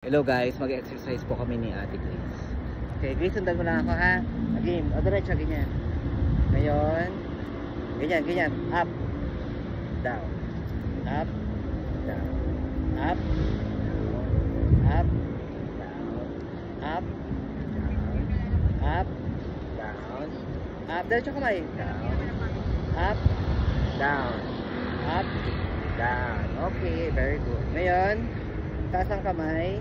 Hello guys, mag-exercise po kami ni Ate Grace. Okay, Grace, sundan mo lang ako ha. Again, o diretso, ganyan. Ngayon, ganyan. Up, down, up, down, up, up, down, up, down, up, down, up. Diretso kamay. Down, up, down, up, down. Okay, very good. Ngayon, taas ang kamay.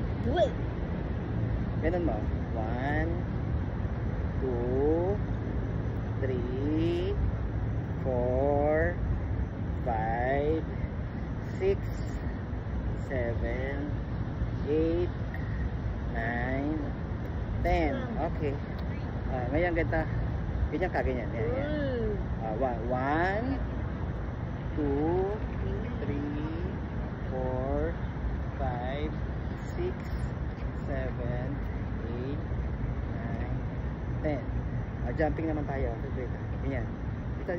Ganun mo. 1, 2, 3, 4, 5, 6, 7, 8, 9, 10. Okay. Ngayon ganito. Ganyan ka, ganyan. Yan. 1, 2, 3, 4, 5, 6, 7, 8, 9, 10. Jumping naman tayo. Ganyan. Dito.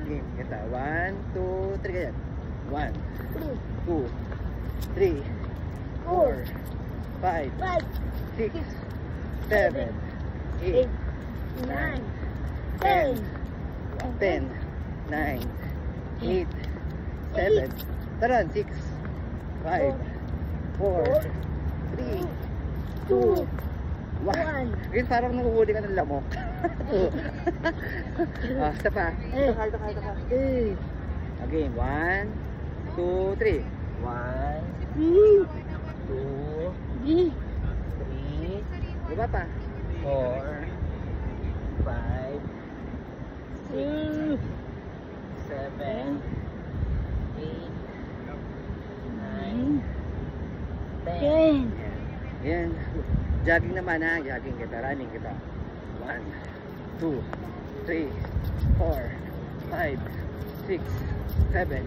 Game. Ganito. 1, 2, 3. Ganyan. 1, 2, 3, 4, 5, 6, 7, 8, 9, 10, 10, 9, 8, 7, taran, 6, 5, 4, 3, 2, 1. Ngayon parang nanguhuli ka ng lamok. Isa pa. Ito ka. Again, 1, 2, 3. 1, 2, 3. Diba pa? 4, 5, 6, 7, 8, 9, 10. Yan. Jogging naman ha. Jogging kita. Running kita. 1, 2, 3, 4, 5, 6, 7,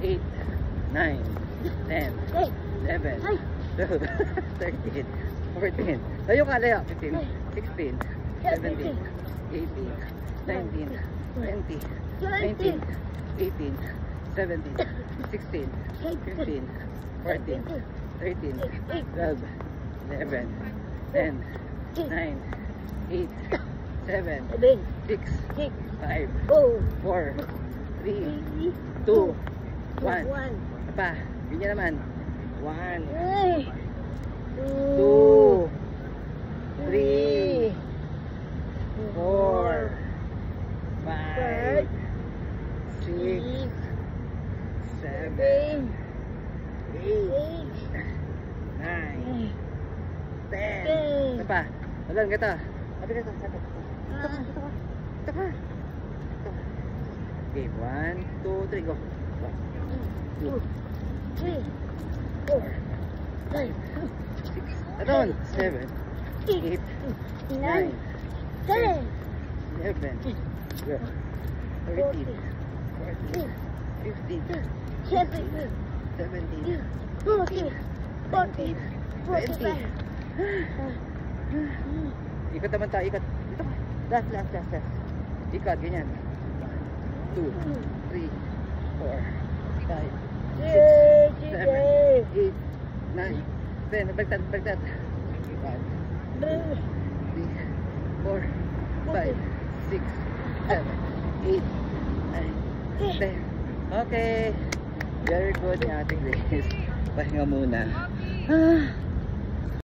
8, 9, 10, 11, 12, 13, 14. Tayo ka, layo. 15, 16, 17, 18, 19, 20, 19, 18, 17, 16, 15, 14, 13, 12, 11, 10, 9, 8, 7, 6, 5, 4, 3, 2, 1. Apa, ganyan naman. 1, 2, 3, 4, 5, 6, 7, 8, 9, 10. Ano pa? Alam, gata. Sabi ka ito. Ito ka. Okay, 1, 2, 3, go. 1, 2, 3, 4, 5, 6, aton, 7, 8, 9, 10, 11, 12, 13, 14, 15, 16, 17, 18, 19, 20. Ikot naman tayo, ikot. Dito ka. Last. Ikot, ganyan. 2, 3, 4, 5, 6, 7, 8, 9, 10. Bagtad. 1, 2, 3, 4, 5, 6, 7, 8, 9, 10. Okay. Very good, Ate Grace. Pahinga muna.